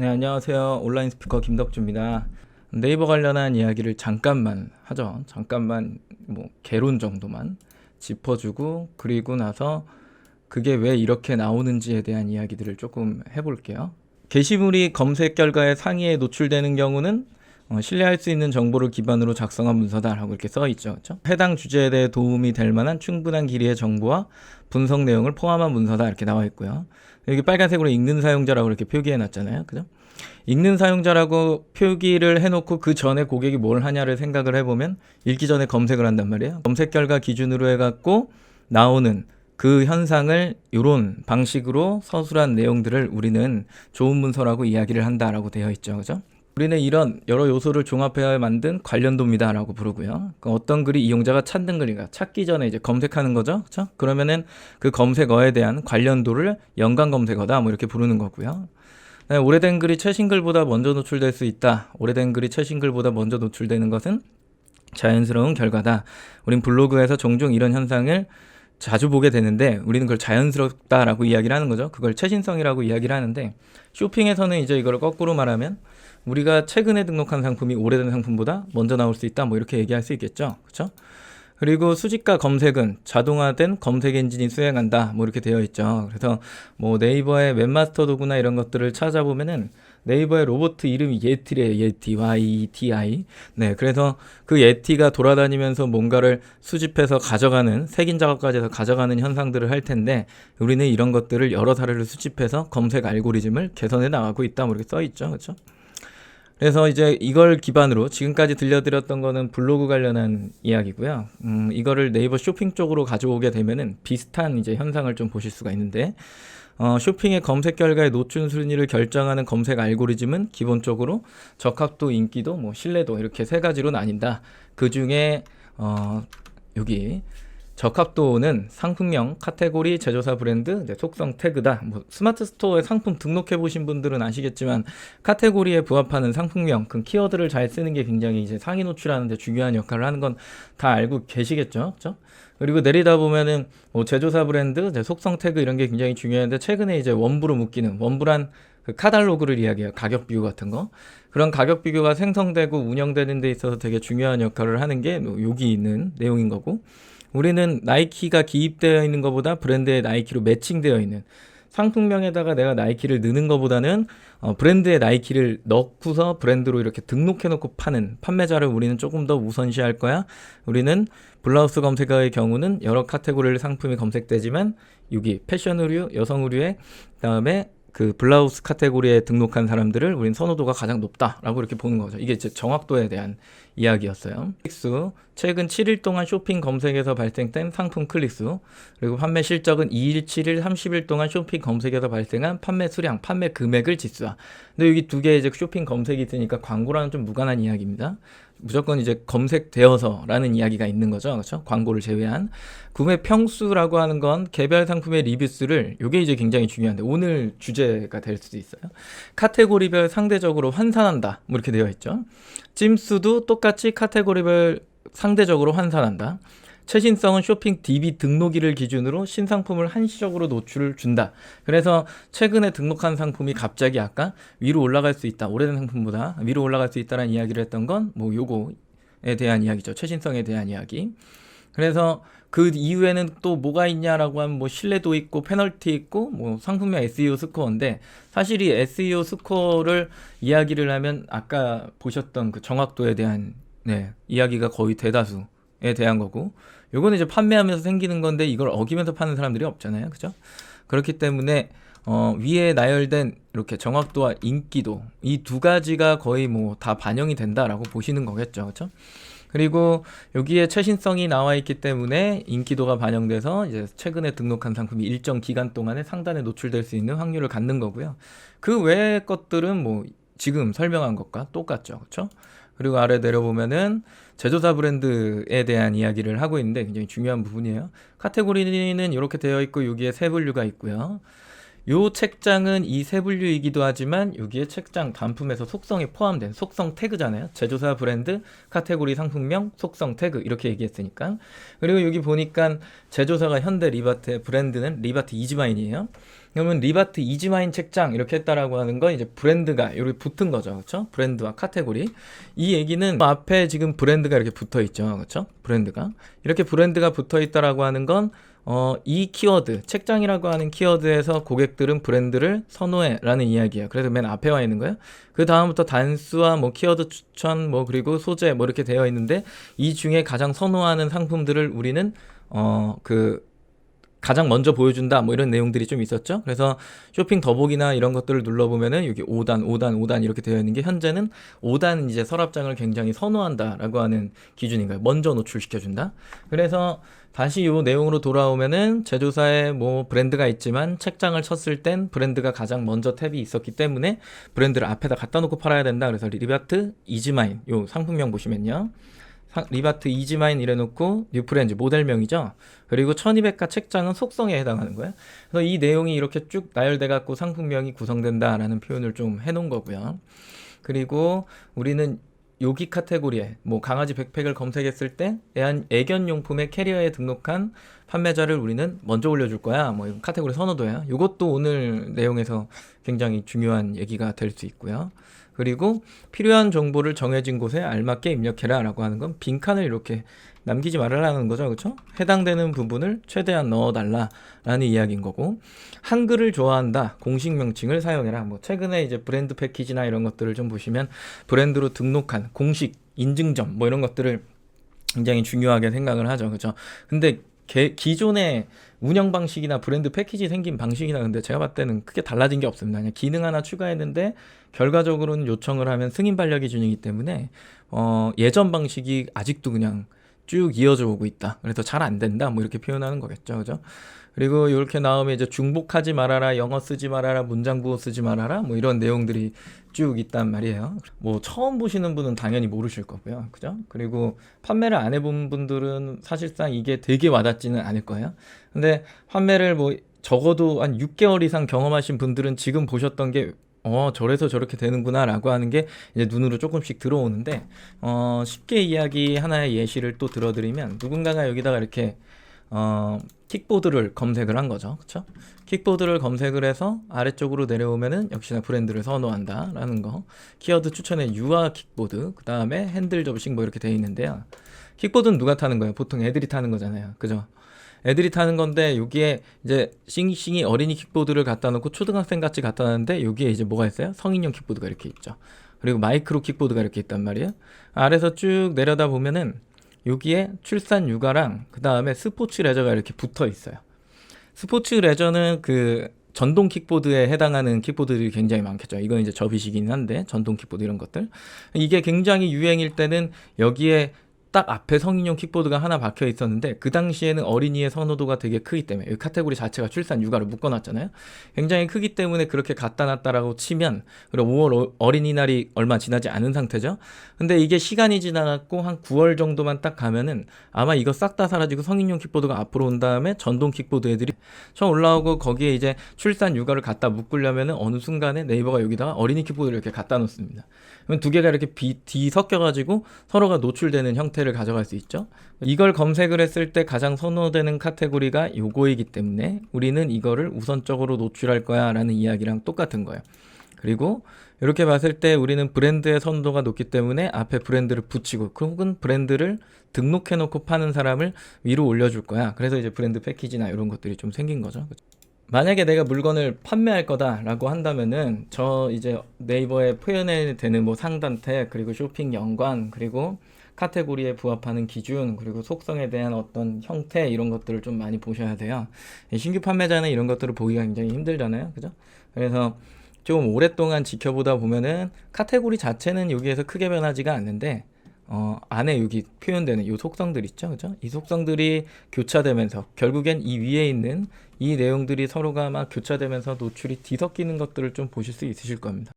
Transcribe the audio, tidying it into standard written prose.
네, 안녕하세요. 온라인 스피커 김덕주입니다. 네이버 관련한 이야기를 잠깐만 하죠. 잠깐만 뭐 개론 정도만 짚어주고 그리고 나서 그게 왜 이렇게 나오는지에 대한 이야기들을 조금 해볼게요. 게시물이 검색 결과에 상위에 노출되는 경우는 신뢰할 수 있는 정보를 기반으로 작성한 문서다라고 이렇게 써 있죠. 그렇죠? 해당 주제에 대해 도움이 될 만한 충분한 길이의 정보와 분석 내용을 포함한 문서다 이렇게 나와 있고요. 여기 빨간색으로 읽는 사용자라고 이렇게 표기해 놨잖아요. 그죠? 읽는 사용자라고 표기를 해놓고 그 전에 고객이 뭘 하냐를 생각을 해보면 읽기 전에 검색을 한단 말이에요. 검색 결과 기준으로 해갖고 나오는 그 현상을 이런 방식으로 서술한 내용들을 우리는 좋은 문서라고 이야기를 한다라고 되어 있죠. 그죠? 우리는 이런 여러 요소를 종합해야 만든 관련도입니다라고 부르고요. 그러니까 어떤 글이 이용자가 찾는 글인가 찾기 전에 이제 검색하는 거죠. 그렇죠? 그러면은 그 검색어에 대한 관련도를 연관 검색어다 뭐 이렇게 부르는 거고요. 네, 오래된 글이 최신 글보다 먼저 노출될 수 있다. 오래된 글이 최신 글보다 먼저 노출되는 것은 자연스러운 결과다. 우린 블로그에서 종종 이런 현상을 자주 보게 되는데 우리는 그걸 자연스럽다라고 이야기를 하는 거죠. 그걸 최신성이라고 이야기를 하는데 쇼핑에서는 이제 이걸 거꾸로 말하면 우리가 최근에 등록한 상품이 오래된 상품보다 먼저 나올 수 있다. 뭐 이렇게 얘기할 수 있겠죠. 그렇죠? 그리고 수집과 검색은 자동화된 검색 엔진이 수행한다. 뭐 이렇게 되어 있죠. 그래서 뭐 네이버의 웹마스터 도구나 이런 것들을 찾아보면은 네이버의 로봇 이름이 예티래요. 예티, Y-E-T-I. 네, 그래서 그 예티가 돌아다니면서 뭔가를 수집해서 가져가는, 색인 작업까지 해서 가져가는 현상들을 할 텐데 우리는 이런 것들을 여러 사례를 수집해서 검색 알고리즘을 개선해 나가고 있다. 뭐 이렇게 써 있죠. 그렇죠? 그래서 이제 이걸 기반으로 지금까지 들려드렸던 거는 블로그 관련한 이야기고요. 이거를 네이버 쇼핑 쪽으로 가져오게 되면은 비슷한 이제 현상을 좀 보실 수가 있는데, 쇼핑의 검색 결과의 노출 순위를 결정하는 검색 알고리즘은 기본적으로 적합도, 인기도, 뭐 신뢰도 이렇게 세 가지로 나뉜다. 그 중에 여기 적합도는 상품명, 카테고리, 제조사 브랜드, 속성 태그다. 뭐 스마트 스토어에 상품 등록해 보신 분들은 아시겠지만 카테고리에 부합하는 상품명, 그 키워드를 잘 쓰는 게 굉장히 이제 상위 노출하는 데 중요한 역할을 하는 건 다 알고 계시겠죠? 그렇죠? 그리고 내리다 보면은 뭐 제조사 브랜드, 속성 태그 이런 게 굉장히 중요한데 최근에 이제 원부로 묶이는 원부란 그 카탈로그를 이야기해요. 가격 비교 같은 거. 그런 가격 비교가 생성되고 운영되는 데 있어서 되게 중요한 역할을 하는 게 여기 있는 내용인 거고. 우리는 나이키가 기입되어 있는 것보다 브랜드의 나이키로 매칭되어 있는 상품명에다가 내가 나이키를 넣는 것보다는 브랜드의 나이키를 넣고서 브랜드로 이렇게 등록해놓고 파는 판매자를 우리는 조금 더 우선시할 거야. 우리는 블라우스 검색어의 경우는 여러 카테고리의 상품이 검색되지만 여기 패션 의류, 여성 의류에 그다음에 그 블라우스 카테고리에 등록한 사람들을 우린 선호도가 가장 높다라고 이렇게 보는 거죠. 이게 이제 정확도에 대한 이야기였어요. 클릭수, 최근 7일 동안 쇼핑 검색에서 발생된 상품 클릭수, 그리고 판매 실적은 2일, 7일, 30일 동안 쇼핑 검색에서 발생한 판매 수량, 판매 금액을 지수화. 근데 여기 두 개 이제 쇼핑 검색이 있으니까 광고랑은 좀 무관한 이야기입니다. 무조건 이제 검색되어서라는 이야기가 있는 거죠. 그렇죠? 광고를 제외한. 구매 평수라고 하는 건 개별 상품의 리뷰수를 이게 이제 굉장히 중요한데 오늘 주제가 될 수도 있어요. 카테고리별 상대적으로 환산한다. 뭐 이렇게 되어 있죠. 찜수도 똑같이 카테고리별 상대적으로 환산한다. 최신성은 쇼핑 DB 등록일을 기준으로 신상품을 한시적으로 노출을 준다. 그래서 최근에 등록한 상품이 갑자기 아까 위로 올라갈 수 있다. 오래된 상품보다 위로 올라갈 수 있다는 이야기를 했던 건 뭐 요거에 대한 이야기죠. 최신성에 대한 이야기. 그래서 그 이후에는 또 뭐가 있냐라고 하면 뭐 신뢰도 있고 페널티 있고 뭐 상품명 SEO 스코어인데 사실 이 SEO 스코어를 이야기를 하면 아까 보셨던 그 정확도에 대한 이야기가 거의 대다수에 대한 거고 요거는 이제 판매하면서 생기는 건데 이걸 어기면서 파는 사람들이 없잖아요. 그죠? 그렇기 때문에 위에 나열된 이렇게 정확도와 인기도 이 두 가지가 거의 뭐 다 반영이 된다라고 보시는 거겠죠. 그렇죠? 그리고 여기에 최신성이 나와 있기 때문에 인기도가 반영돼서 이제 최근에 등록한 상품이 일정 기간 동안에 상단에 노출될 수 있는 확률을 갖는 거고요. 그 외의 것들은 뭐 지금 설명한 것과 똑같죠. 그렇죠? 그리고 아래 내려보면은 제조사 브랜드에 대한 이야기를 하고 있는데 굉장히 중요한 부분이에요. 카테고리는 이렇게 되어 있고 여기에 세 분류가 있고요. 요 책장은 이 세 분류이기도 하지만 여기에 책장 단품에서 속성이 포함된 속성 태그잖아요. 제조사, 브랜드, 카테고리, 상품명, 속성 태그 이렇게 얘기했으니까. 그리고 여기 보니까 제조사가 현대 리바트의 브랜드는 리바트 이지마인이에요. 그러면 리바트 이지마인 책장 이렇게 했다라고 하는 건 이제 브랜드가 여기 붙은 거죠. 그렇죠? 브랜드와 카테고리. 이 얘기는 앞에 지금 브랜드가 이렇게 붙어 있죠. 그렇죠? 브랜드가. 이렇게 브랜드가 붙어 있다라고 하는 건 이 키워드, 책장이라고 하는 키워드에서 고객들은 브랜드를 선호해 라는 이야기예요. 그래서 맨 앞에 와 있는 거예요. 그 다음부터 단수와 뭐 키워드 추천, 뭐 그리고 소재 뭐 이렇게 되어 있는데 이 중에 가장 선호하는 상품들을 우리는 가장 먼저 보여준다 뭐 이런 내용들이 좀 있었죠. 그래서 쇼핑 더보기나 이런 것들을 눌러보면은 여기 5단, 5단, 5단 이렇게 되어 있는 게 현재는 5단 이제 서랍장을 굉장히 선호한다라고 하는 기준인 거예요. 먼저 노출시켜준다. 그래서 다시 이 내용으로 돌아오면은 제조사에 뭐 브랜드가 있지만 책장을 쳤을 땐 브랜드가 가장 먼저 탭이 있었기 때문에 브랜드를 앞에다 갖다 놓고 팔아야 된다. 그래서 리바트 이지마인 요 상품명 보시면요. 리바트 이지마인 이래놓고 뉴프렌즈 모델명이죠. 그리고 1200가 책장은 속성에 해당하는 거예요. 그래서 이 내용이 이렇게 쭉 나열돼 갖고 상품명이 구성된다라는 표현을 좀 해놓은 거고요. 그리고 우리는 여기 카테고리에 뭐 강아지 백팩을 검색했을 때 애견용품의 캐리어에 등록한 판매자를 우리는 먼저 올려줄 거야. 뭐 이건 카테고리 선호도야. 이것도 오늘 내용에서 굉장히 중요한 얘기가 될 수 있고요. 그리고 필요한 정보를 정해진 곳에 알맞게 입력해라 라고 하는 건 빈칸을 이렇게 남기지 말라는 거죠. 그렇죠? 해당되는 부분을 최대한 넣어달라 라는 이야기인 거고, 한글을 좋아한다, 공식 명칭을 사용해라. 뭐 최근에 이제 브랜드 패키지나 이런 것들을 좀 보시면 브랜드로 등록한 공식 인증점 뭐 이런 것들을 굉장히 중요하게 생각을 하죠. 그렇죠? 근데 기존의 운영 방식이나 브랜드 패키지 생긴 방식이나 근데 제가 봤을 때는 크게 달라진 게 없습니다. 그냥 기능 하나 추가했는데 결과적으로는 요청을 하면 승인 반려 기준이기 때문에 예전 방식이 아직도 그냥 쭉 이어져 오고 있다. 그래서 잘 안 된다. 뭐 이렇게 표현하는 거겠죠. 그죠? 그리고 이렇게 나오면 이제 중복하지 말아라, 영어 쓰지 말아라, 문장 부호 쓰지 말아라, 뭐 이런 내용들이 쭉 있단 말이에요. 뭐 처음 보시는 분은 당연히 모르실 거고요. 그죠? 그리고 판매를 안 해본 분들은 사실상 이게 되게 와닿지는 않을 거예요. 근데 판매를 뭐 적어도 한 6개월 이상 경험하신 분들은 지금 보셨던 게 저래서 저렇게 되는구나 라고 하는 게 이제 눈으로 조금씩 들어오는데, 쉽게 이야기 하나의 예시를 또 들어드리면, 누군가가 여기다가 이렇게 킥보드를 검색을 한 거죠. 그쵸? 킥보드를 검색을 해서 아래쪽으로 내려오면은 역시나 브랜드를 선호한다 라는 거, 키워드 추천에 유아 킥보드, 그 다음에 핸들 접식 뭐 이렇게 돼 있는데요. 킥보드는 누가 타는 거예요? 보통 애들이 타는 거잖아요. 그죠? 애들이 타는 건데 여기에 이제 싱싱이 어린이 킥보드를 갖다 놓고 초등학생 같이 갖다 놨는데 여기에 이제 뭐가 있어요? 성인용 킥보드가 이렇게 있죠. 그리고 마이크로 킥보드가 이렇게 있단 말이에요. 아래서 쭉 내려다 보면은 여기에 출산 육아랑 그 다음에 스포츠 레저가 이렇게 붙어 있어요. 스포츠 레저는 그 전동 킥보드에 해당하는 킥보드들이 굉장히 많겠죠. 이건 이제 접이식이긴 한데 전동 킥보드 이런 것들, 이게 굉장히 유행일 때는 여기에 딱 앞에 성인용 킥보드가 하나 박혀 있었는데 그 당시에는 어린이의 선호도가 되게 크기 때문에, 이 카테고리 자체가 출산 육아를 묶어놨잖아요. 굉장히 크기 때문에 그렇게 갖다 놨다라고 치면, 그리고 5월 어린이날이 얼마 지나지 않은 상태죠. 근데 이게 시간이 지나갔고 한 9월 정도만 딱 가면은 아마 이거 싹 다 사라지고 성인용 킥보드가 앞으로 온 다음에 전동 킥보드 애들이 처음 올라오고, 거기에 이제 출산 육아를 갖다 묶으려면은 어느 순간에 네이버가 여기다가 어린이 킥보드를 이렇게 갖다 놓습니다. 그러면 두 개가 이렇게 뒤섞여가지고 서로가 노출되는 형태를 가져갈 수 있죠. 이걸 검색을 했을 때 가장 선호되는 카테고리가 요거이기 때문에 우리는 이거를 우선적으로 노출할 거야 라는 이야기랑 똑같은 거예요. 그리고 이렇게 봤을 때 우리는 브랜드의 선호도가 높기 때문에 앞에 브랜드를 붙이고, 혹은 브랜드를 등록해 놓고 파는 사람을 위로 올려줄 거야. 그래서 이제 브랜드 패키지나 이런 것들이 좀 생긴 거죠. 만약에 내가 물건을 판매할 거다라고 한다면은 저 이제 네이버에 표현해 되는 뭐 상단 탭, 그리고 쇼핑 연관, 그리고 카테고리에 부합하는 기준, 그리고 속성에 대한 어떤 형태, 이런 것들을 좀 많이 보셔야 돼요. 신규 판매자는 이런 것들을 보기가 굉장히 힘들잖아요. 그죠? 그래서 좀 오랫동안 지켜보다 보면은 카테고리 자체는 여기에서 크게 변하지가 않는데 안에 여기 표현되는 이 속성들 있죠. 그죠? 이 속성들이 교차되면서 결국엔 이 위에 있는 이 내용들이 서로가 막 교차되면서 노출이 뒤섞이는 것들을 좀 보실 수 있으실 겁니다.